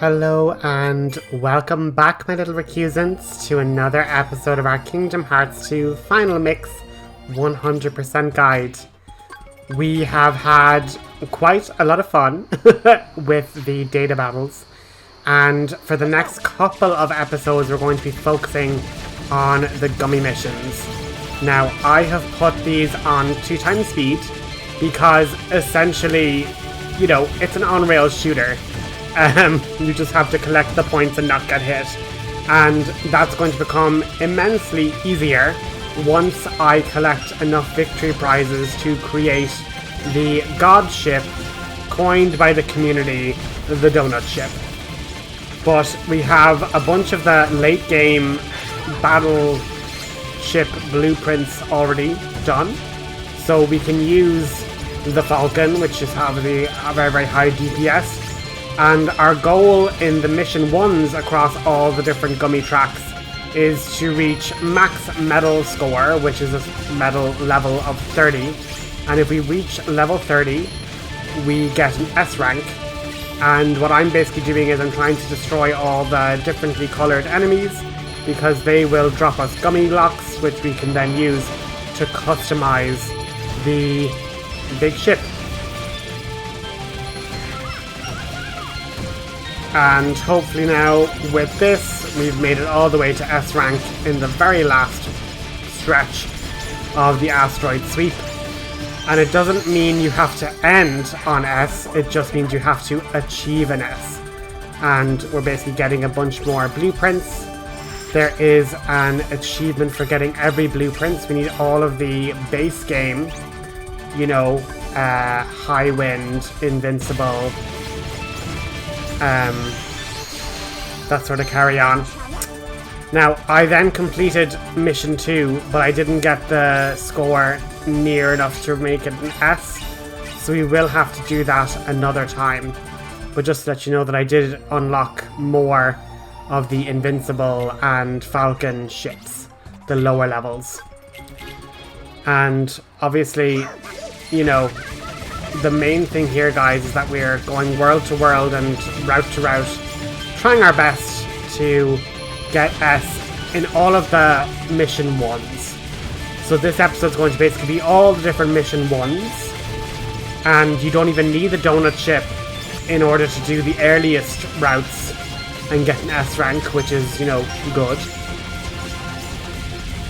Hello and welcome back, my little recusants, to another episode of our Kingdom Hearts 2 Final Mix 100% guide. We have had quite a lot of fun with the data battles, and for the next couple of episodes we're going to be focusing on the Gummi missions. Now, I have put these on 2x speed because essentially, you know, it's an on-rails shooter. You just have to collect the points and not get hit. And that's going to become immensely easier once I collect enough victory prizes to create the god ship coined by the community, the Doughnut ship. But we have a bunch of the late game battle ship blueprints already done. So we can use the Falcon, which is obviously a very, very high DPS. And our goal in the mission 1s across all the different Gummi tracks is to reach max medal score, which is a medal level of 30. And if we reach level 30, we get an S rank. And what I'm basically doing is I'm trying to destroy all the differently colored enemies, because they will drop us Gummi blocks, which we can then use to customize the big ship. And hopefully now, with this, we've made it all the way to S rank in the very last stretch of the asteroid sweep. And it doesn't mean you have to end on S, it just means you have to achieve an S. And we're basically getting a bunch more blueprints. There is an achievement for getting every blueprint. We need all of the base game, you know, high wind, invincible, that sort of carry on. Now, I then completed mission 2, but I didn't get the score near enough to make it an S, so we will have to do that another time. But just to let you know that I did unlock more of the Invincible and Falcon ships, the lower levels. And obviously, you know, the main thing here, guys, is that we're going world to world and route to route, trying our best to get S in all of the mission 1s. So this episode is going to basically be all the different mission 1s, and you don't even need the Doughnut ship in order to do the earliest routes and get an S rank, which is, you know, good.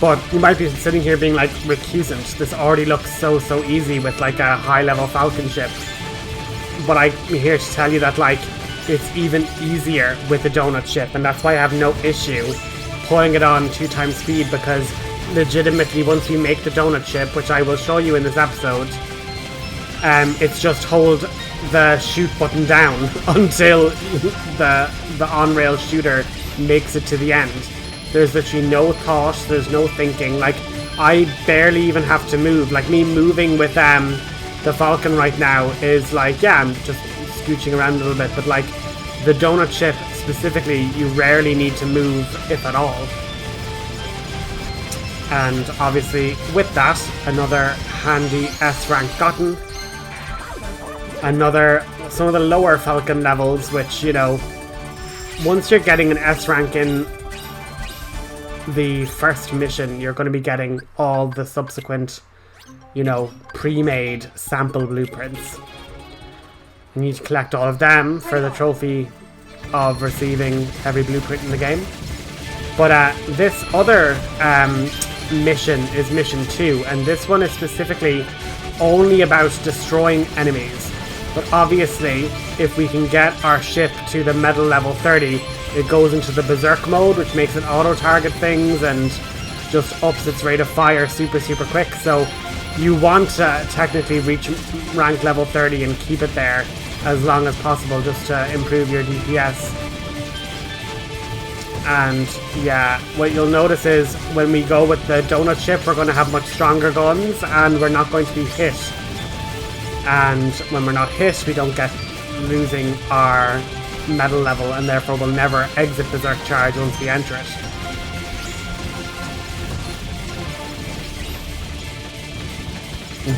But you might be sitting here being like, recusant, this already looks so easy with like a high level Falcon ship. But I'm here to tell you that like, it's even easier with the Doughnut ship, and that's why I have no issue pulling it on 2x speed, because legitimately once we make the Doughnut ship, which I will show you in this episode, it's just hold the shoot button down until the on-rail shooter makes it to the end. There's literally no thought, there's no thinking. Like, I barely even have to move. Like, me moving with the Falcon right now is like, yeah, I'm just scooching around a little bit, but like, the Doughnut ship specifically, you rarely need to move, if at all. And obviously, with that, another handy S rank gotten. Some of the lower Falcon levels, which, you know, once you're getting an S rank in the first mission, you're going to be getting all the subsequent, you know, pre-made sample blueprints. You need to collect all of them for the trophy of receiving every blueprint in the game. But this other mission is mission 2, and this one is specifically only about destroying enemies. But obviously, if we can get our ship to the medal level 30, it goes into the berserk mode, which makes it auto-target things and just ups its rate of fire super quick. So you want to technically reach rank level 30 and keep it there as long as possible, just to improve your DPS. And yeah, what you'll notice is when we go with the Doughnut ship, we're going to have much stronger guns and we're not going to be hit. And when we're not hit, we don't get losing our medal level, and therefore we'll never exit Berserk Charge once we enter it.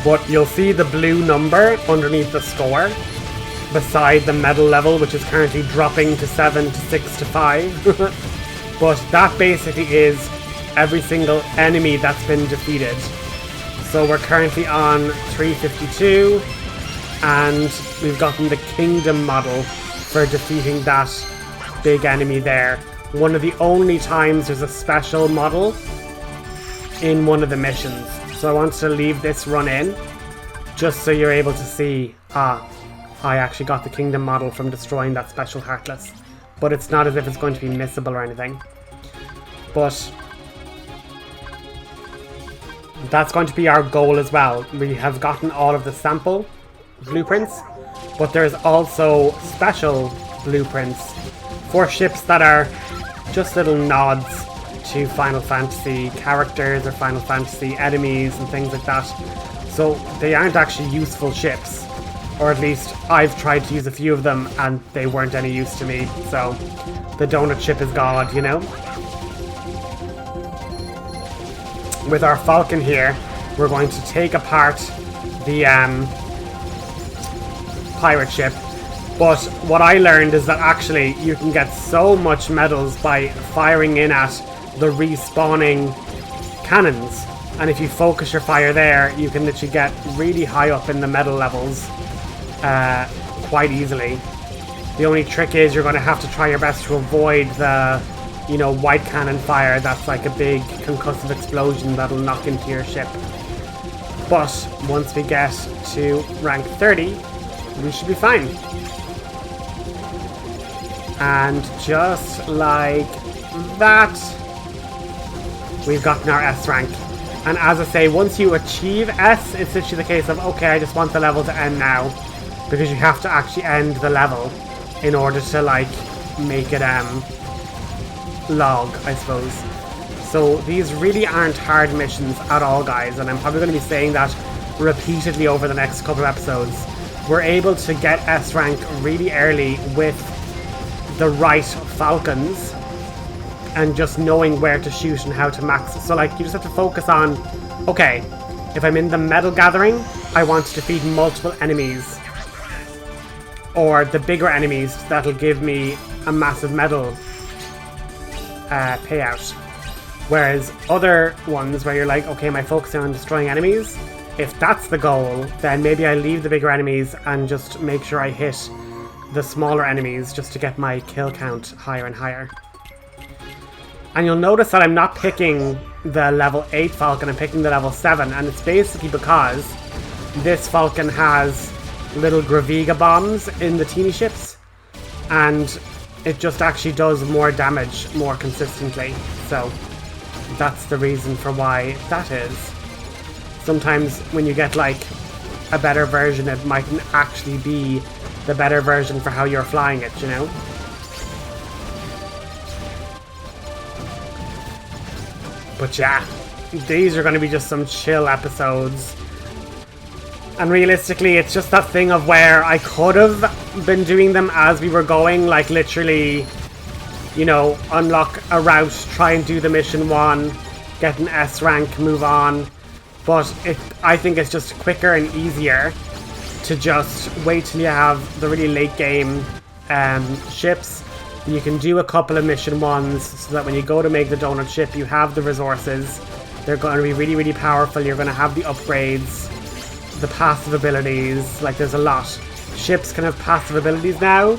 But you'll see the blue number underneath the score. beside the medal level, which is currently dropping to 7 to 6 to 5. But that basically is every single enemy that's been defeated. So we're currently on 352, and we've gotten the Kingdom model for defeating that big enemy there. One of the only times there's a special model in one of the missions. So I want to leave this run in, just so you're able to see, I actually got the Kingdom model from destroying that special Heartless. But it's not as if it's going to be missable or anything. But that's going to be our goal as well. We have gotten all of the sample blueprints, but there's also special blueprints for ships that are just little nods to Final Fantasy characters or Final Fantasy enemies and things like that. So they aren't actually useful ships, or at least I've tried to use a few of them and they weren't any use to me. So the Doughnut ship is God, you know. With our Falcon here, we're going to take apart the pirate ship. But what I learned is that actually you can get so much medals by firing in at the respawning cannons. And if you focus your fire there, you can literally get really high up in the medal levels quite easily. The only trick is you're going to have to try your best to avoid the, you know, white cannon fire. That's like a big concussive explosion that'll knock into your ship. But once we get to rank 30, we should be fine. And just like that, we've gotten our S rank. And as I say, once you achieve S, it's literally the case of, okay, I just want the level to end now. Because you have to actually end the level in order to, like, make it log, I suppose. So these really aren't hard missions at all, guys, and I'm probably going to be saying that repeatedly over the next couple of episodes. We're able to get S rank really early with the right falcons and just knowing where to shoot and how to max. So like, you just have to focus on, okay, if I'm in the medal gathering, I want to defeat multiple enemies, or the bigger enemies that'll give me a massive medal payout. Whereas other ones where you're like, okay, am I focusing on destroying enemies? If that's the goal, then maybe I leave the bigger enemies and just make sure I hit the smaller enemies just to get my kill count higher and higher. And you'll notice that I'm not picking the level 8 Falcon, I'm picking the level 7, and it's basically because this Falcon has little Graviga bombs in the teeny ships, and it just actually does more damage more consistently. So that's the reason for why that is. Sometimes when you get like a better version, it mightn't actually be the better version for how you're flying it, you know? But yeah, these are going to be just some chill episodes. And realistically, it's just that thing of where I could have been doing them as we were going, like literally, you know, unlock a route, try and do the mission 1, get an S rank, move on. But I think it's just quicker and easier to just wait till you have the really late game ships. You can do a couple of mission 1s so that when you go to make the Doughnut ship, you have the resources. They're going to be really, really powerful. You're going to have the upgrades, the passive abilities. Like, there's a lot. Ships can have passive abilities now.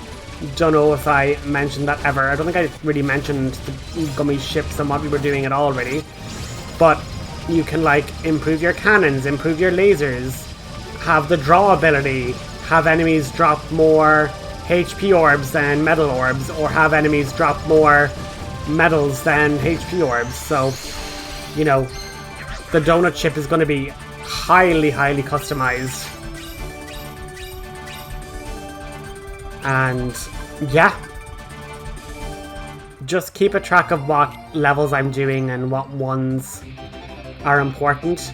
Don't know if I mentioned that ever. I don't think I really mentioned the Gummi ships and what we were doing at all, really. But you can, like, improve your cannons, improve your lasers, have the draw ability, have enemies drop more HP orbs than metal orbs, or have enemies drop more medals than HP orbs. So, you know, the Doughnut ship is going to be highly, highly customized. And yeah, just keep a track of what levels I'm doing and what ones are important.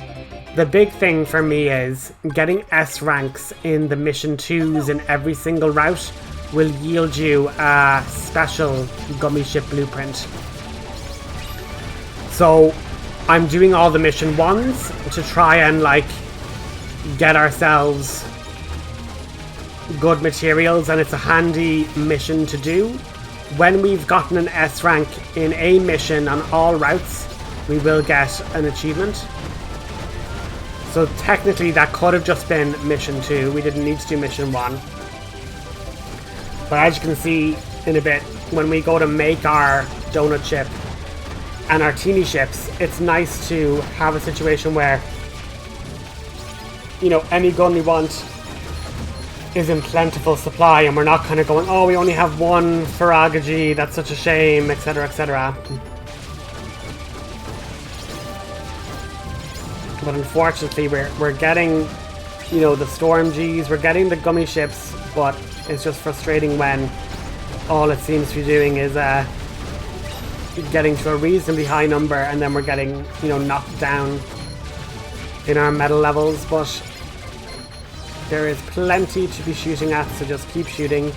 The big thing for me is getting S ranks in the mission 2s in every single route will yield you a special Gummi ship blueprint. So I'm doing all the mission 1s to try and like get ourselves good materials, and it's a handy mission to do. When we've gotten an S rank in a mission on all routes, we will get an achievement. So technically that could have just been mission 2. We didn't need to do mission 1. But as you can see in a bit, when we go to make our Doughnut ship and our teeny ships, it's nice to have a situation where, you know, any gun we want is in plentiful supply, and we're not kind of going, oh, we only have one Faragagy, that's such a shame, etc, etc. But unfortunately, we're getting, you know, the Storm Gs, we're getting the Gummi ships, but it's just frustrating when all it seems to be doing is getting to a reasonably high number, and then we're getting, you know, knocked down in our medal levels. But there is plenty to be shooting at, so just keep shooting.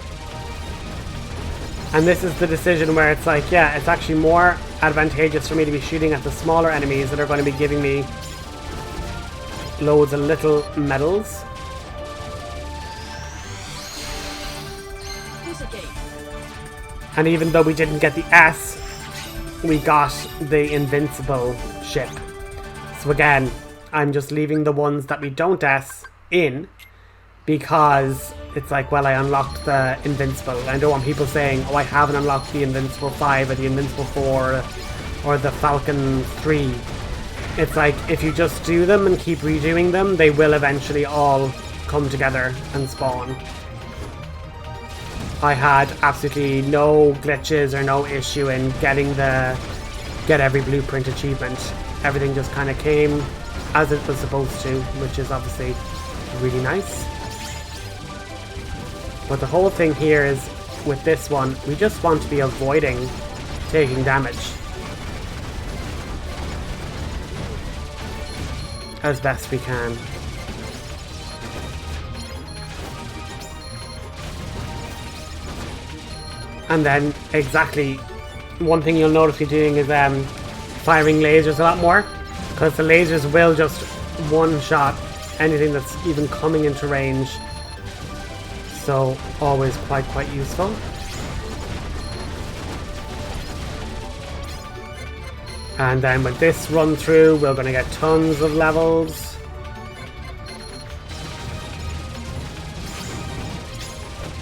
And this is the decision where it's like, yeah, it's actually more advantageous for me to be shooting at the smaller enemies that are going to be giving me loads of little medals. And even though we didn't get the S, we got the invincible ship. So again, I'm just leaving the ones that we don't S in, because it's like, well, I unlocked the invincible. I don't want people saying, oh, I haven't unlocked the invincible 5 or the invincible 4 or the Falcon 3. It's like, if you just do them and keep redoing them, they will eventually all come together and spawn. I had absolutely no glitches or no issue in getting the get every blueprint achievement. Everything just kind of came as it was supposed to, which is obviously really nice. But the whole thing here is, with this one, we just want to be avoiding taking damage as best we can. And then, exactly, one thing you'll notice me doing is firing lasers a lot more, because the lasers will just one-shot anything that's even coming into range. So, always quite useful. And then with this run through, we're going to get tons of levels.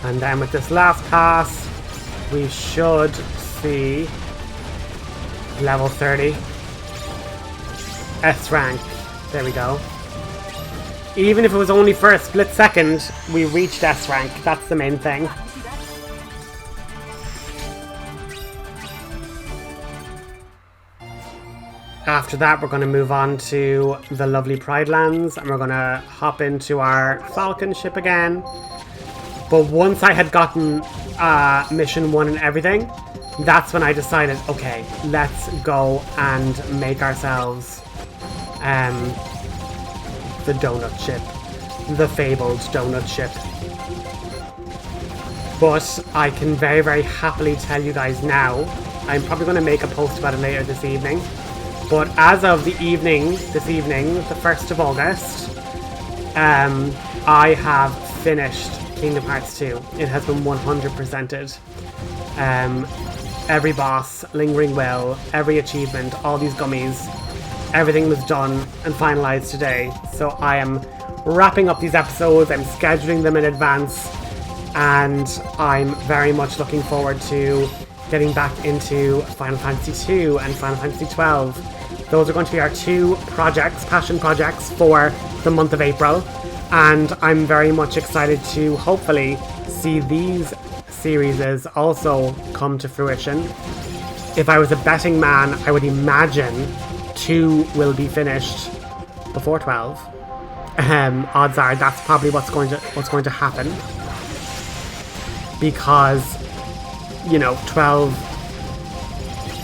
And then with this last pass, we should see level 30. S rank. There we go. Even if it was only for a split second, we reached S rank. That's the main thing. After that, we're going to move on to the lovely Pride Lands, and we're going to hop into our Falcon ship again. But once I had gotten mission 1 and everything, that's when I decided, okay, let's go and make ourselves the Doughnut ship, the fabled Doughnut ship. But I can very happily tell you guys now, I'm probably going to make a post about it later this evening, but as of this evening, the 1st of August, I have finished Kingdom Hearts 2. It has been 100%ed. Every boss, Lingering Will, every achievement, all these gummies, everything was done and finalized today. So I am wrapping up these episodes, I'm scheduling them in advance, and I'm very much looking forward to getting back into Final Fantasy 2 and Final Fantasy 12. Those are going to be our 2 projects, passion projects for the month of April. And I'm very much excited to hopefully see these series also come to fruition. If I was a betting man, I would imagine 2 will be finished before 12. Odds are that's probably what's going to happen, because, you know, 12.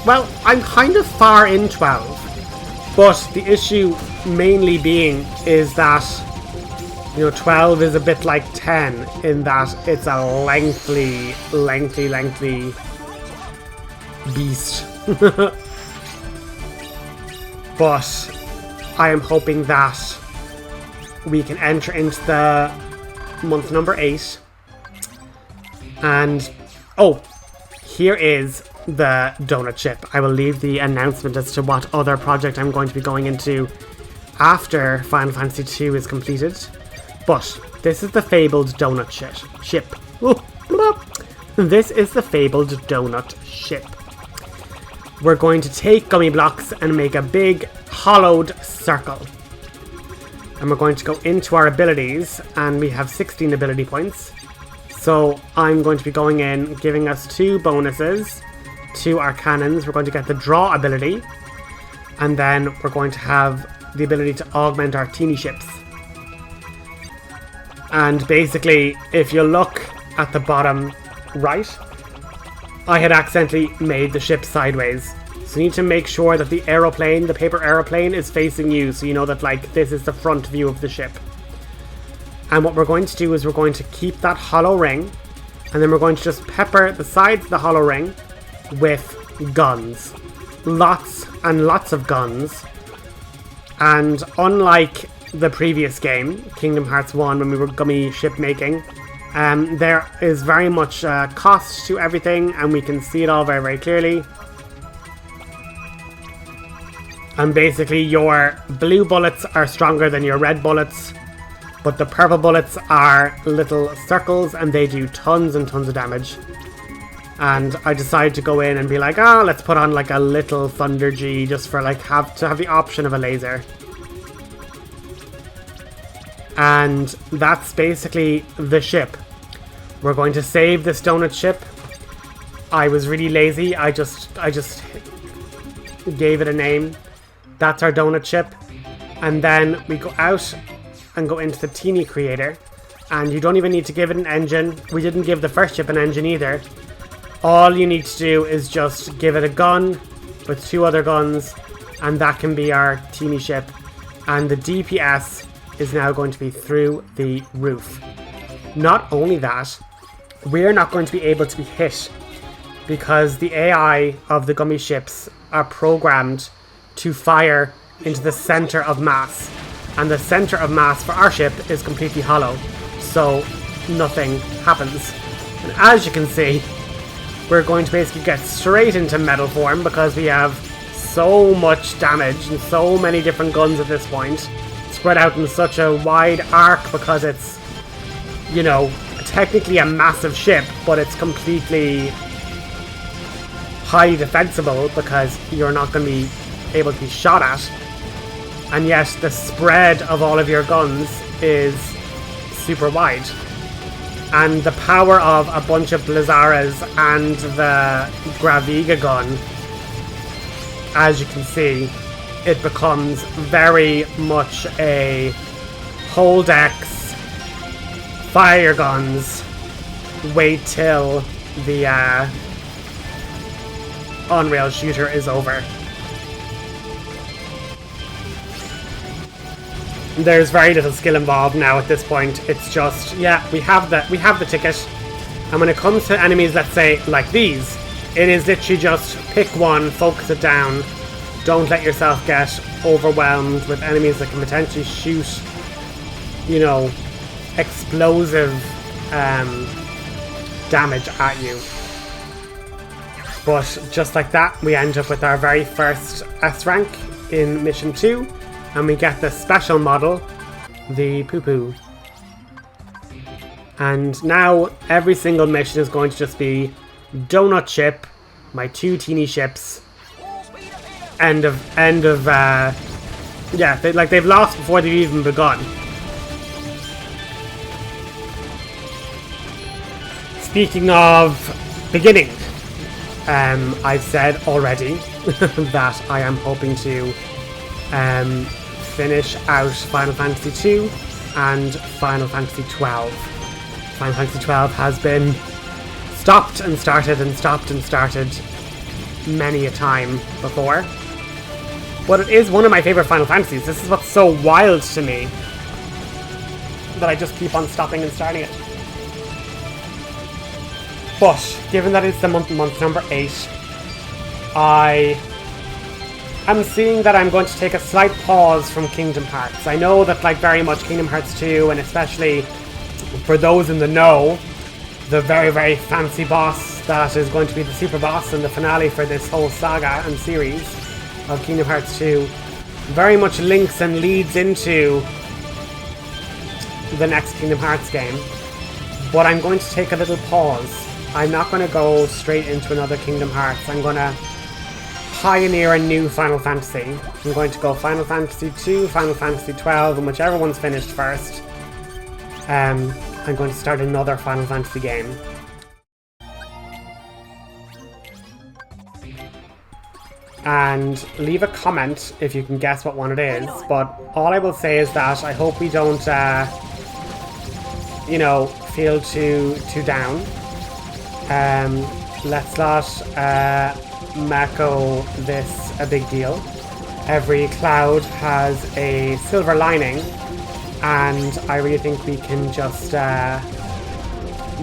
Well, I'm kind of far in 12, but the issue mainly being is that, you know, 12 is a bit like 10 in that it's a lengthy beast. But I am hoping that we can enter into the month number 8 And, oh, here is the Doughnut ship. I will leave the announcement as to what other project I'm going to be going into after Final Fantasy II is completed. But this is the fabled Doughnut ship. This is the fabled Doughnut ship. We're going to take gummy blocks and make a big hollowed circle. And we're going to go into our abilities, and we have 16 ability points. So I'm going to be going in, giving us 2 bonuses to our cannons. We're going to get the draw ability, and then we're going to have the ability to augment our teeny ships. And basically, if you look at the bottom right, I had accidentally made the ship sideways. So you need to make sure that the aeroplane, the paper aeroplane, is facing you, so you know that like this is the front view of the ship. And what we're going to do is we're going to keep that hollow ring, and then we're going to just pepper the sides of the hollow ring with guns. Lots and lots of guns. And unlike the previous game, Kingdom Hearts 1, when we were gummy ship making, there is very much cost to everything, and we can see it all very, very clearly. And basically your blue bullets are stronger than your red bullets, but the purple bullets are little circles and they do tons and tons of damage. And I decided to go in and be like, oh, let's put on like a little Thunder G just for like have the option of a laser. And that's basically the ship. We're going to save this Doughnut ship. I was really lazy. I just gave it a name. That's our Doughnut ship. And then we go out and go into the Teeny Creator. And you don't even need to give it an engine. We didn't give the first ship an engine either. All you need to do is just give it a gun with 2 other guns. And that can be our Teeny ship. And the DPS is now going to be through the roof. Not only that, we're not going to be able to be hit because the AI of the gummy ships are programmed to fire into the center of mass. And the center of mass for our ship is completely hollow, so nothing happens. And as you can see, we're going to basically get straight into metal form because we have so much damage and so many different guns at this point, spread out in such a wide arc because it's, you know, technically a massive ship, but it's completely highly defensible because you're not going to be able to be shot at. And yet the spread of all of your guns is super wide. And the power of a bunch of Blizzaras and the Graviga gun, as you can see, it becomes very much a hold X, fire your guns, wait till the Unreal shooter is over. There's very little skill involved now at this point. It's just, yeah, we have the ticket. And when it comes to enemies, let's say, like these, it is literally just pick one, focus it down. Don't let yourself get overwhelmed with enemies that can potentially shoot, you know, explosive damage at you. But just like that, we end up with our very first S rank in Mission 2. And we get the special model, the Poo-Poo. And now every single mission is going to just be Doughnut ship, my 2 teeny ships. End of yeah, they've lost before they've even begun. Speaking of beginning, I've said already that I am hoping to finish out Final Fantasy 2 and Final Fantasy 12. Final Fantasy 12 has been stopped and started and stopped and started many a time before. But it is one of my favorite Final Fantasies. This is what's so wild to me, that I just keep on stopping and starting it. But given that it's the month number 8, I'm seeing that I'm going to take a slight pause from Kingdom Hearts. I know that, like, very much Kingdom Hearts 2, and especially for those in the know, the very, very fancy boss that is going to be the super boss and the finale for this whole saga and series of Kingdom Hearts 2 very much links and leads into the next Kingdom Hearts game. But I'm going to take a little pause. I'm not going to go straight into another Kingdom Hearts. I'm going to pioneer a new Final Fantasy. I'm going to go Final Fantasy 2, Final Fantasy 12, and whichever one's finished first, I'm going to start another Final Fantasy game. And leave a comment if you can guess what one it is. But all I will say is that I hope we don't, you know, feel too down. Let's not Mako this a big deal. Every cloud has a silver lining, and I really think we can just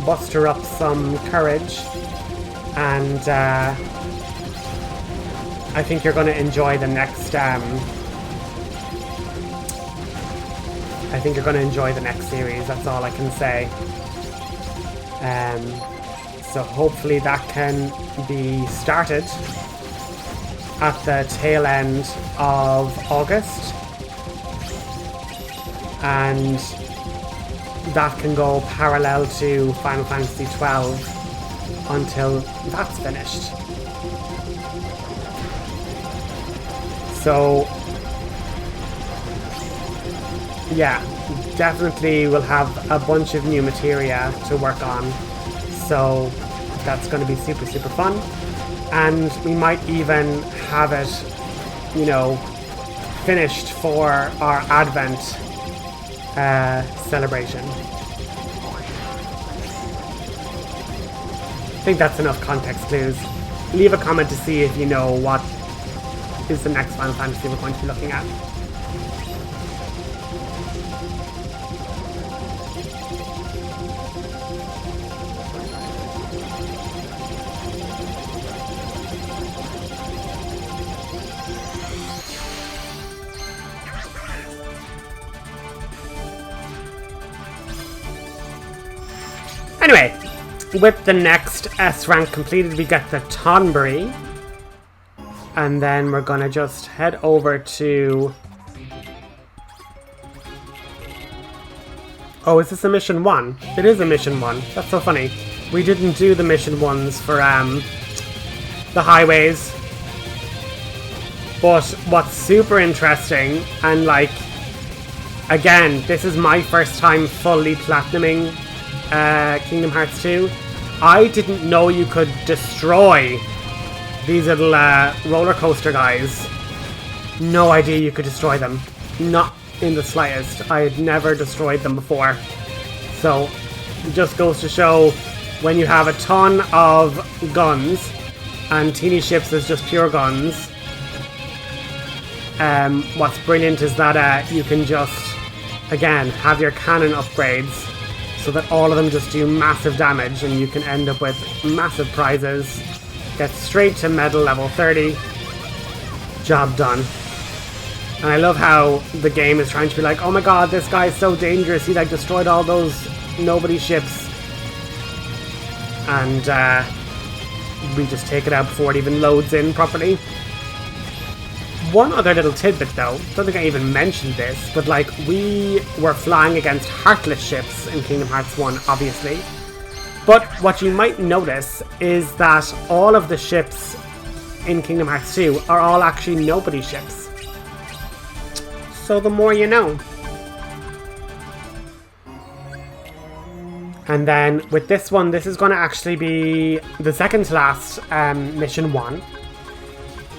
muster up some courage, and I think you're going to enjoy the next I think you're going to enjoy the next series. That's all I can say. So hopefully that can be started at the tail end of August, and that can go parallel to Final Fantasy 12 until that's finished. So yeah, definitely we'll have a bunch of new materia to work on, so that's going to be super, super fun. And we might even have it, you know, finished for our Advent celebration. I think that's enough context clues. Leave a comment to see if you know what is the next Final Fantasy we're going to be looking at. Anyway, with the next S rank completed, we get the Tonberry. And then we're gonna just head over to... Oh, is this a mission 1? It is a mission 1. That's so funny. We didn't do the mission 1s for the highways. But what's super interesting, and like, again, this is my first time fully platinuming Kingdom Hearts 2. I didn't know you could destroy these little roller coaster guys. No idea you could destroy them. Not in the slightest. I had never destroyed them before. So it just goes to show, when you have a ton of guns and teeny ships is just pure guns, what's brilliant is that you can just, again, have your cannon upgrades so that all of them just do massive damage, and you can end up with massive prizes. Get straight to medal level 30. Job done. And I love how the game is trying to be like, oh my god, this guy is so dangerous, he like destroyed all those nobody ships. And we just take it out before it even loads in properly. One other little tidbit though, don't think I even mentioned this, but like, we were flying against Heartless ships in Kingdom Hearts 1, obviously. But what you might notice is that all of the ships in Kingdom Hearts 2 are all actually nobody ships. So the more you know. And then with this one, this is going to actually be the second to last mission 1.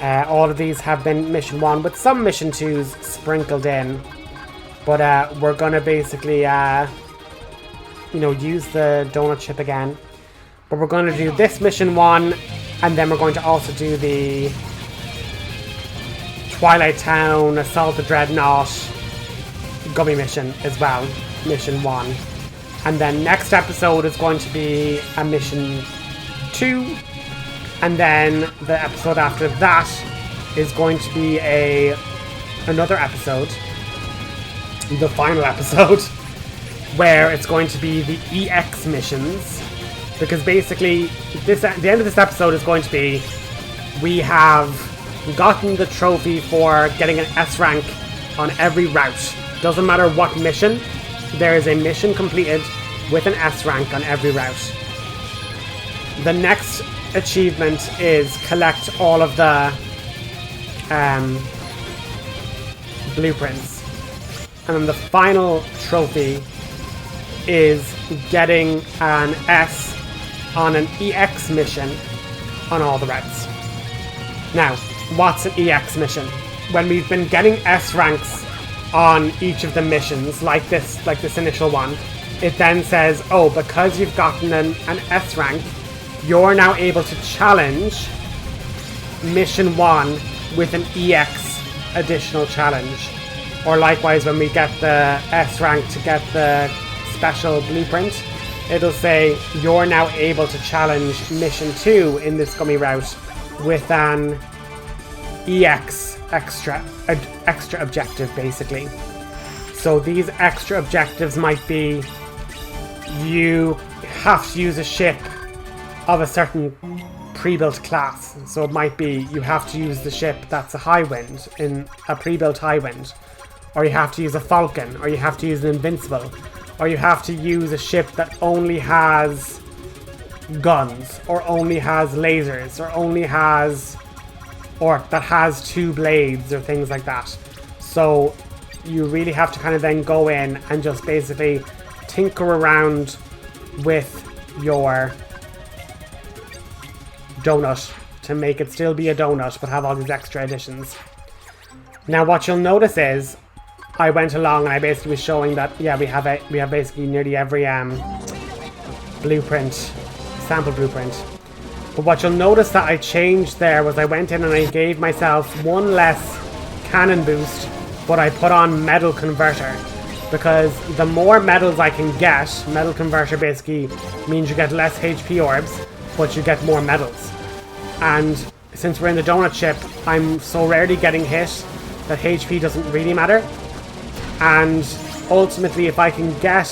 All of these have been mission 1 with some mission 2s sprinkled in. But we're going to basically, you know, use the donut chip again. But we're going to do this mission 1, and then we're going to also do the Twilight Town, Assault the Dreadnought, Gummi mission as well, mission 1. And then next episode is going to be a mission 2. And then the episode after that is going to be another episode, the final episode, where it's going to be the EX missions. Because basically, the end of this episode is going to be, we have gotten the trophy for getting an S rank on every route. Doesn't matter what mission, there is a mission completed with an S rank on every route. The next achievement is collect all of the blueprints. And then the final trophy is getting an S on an EX mission on all the routes. Now, what's an EX mission? When we've been getting S ranks on each of the missions, like this initial one, it then says, oh, because you've gotten an S rank, you're now able to challenge mission 1 with an EX additional challenge. Or likewise, when we get the S rank to get the special blueprint, it'll say you're now able to challenge mission 2 in this Gummi route with an EX extra objective, basically. So these extra objectives might be, you have to use a ship of a certain pre-built class. So it might be you have to use the ship that's a high wind, in a pre-built high wind, or you have to use a falcon, or you have to use an invincible, or you have to use a ship that only has guns, or only has lasers, or that has 2 blades, or things like that. So you really have to kind of then go in and just basically tinker around with your donut to make it still be a donut but have all these extra additions. Now what you'll notice is I went along and I basically was showing that, yeah, we have basically nearly every blueprint, sample blueprint. But what you'll notice that I changed there was I went in and I gave myself 1 less cannon boost, but I put on metal converter. Because the more medals I can get, metal converter basically means you get less HP orbs, but you get more medals. And since we're in the donut ship, I'm so rarely getting hit that HP doesn't really matter. And ultimately, if I can get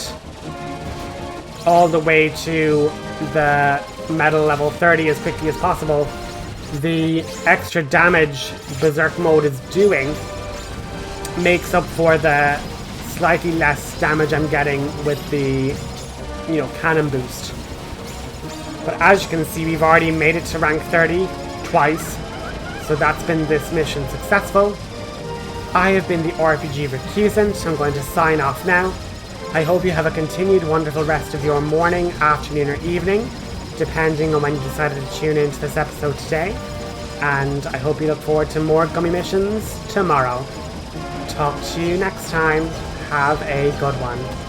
all the way to the medal level 30 as quickly as possible, the extra damage Berserk mode is doing makes up for the slightly less damage I'm getting with the, cannon boost. But as you can see, we've already made it to rank 30 twice, so that's been this mission successful. I have been the RPG Recusant. I'm going to sign off now. I hope you have a continued wonderful rest of your morning, afternoon, or evening, depending on when you decided to tune into this episode today. And I hope you look forward to more Gummi missions tomorrow. Talk to you next time. Have a good one.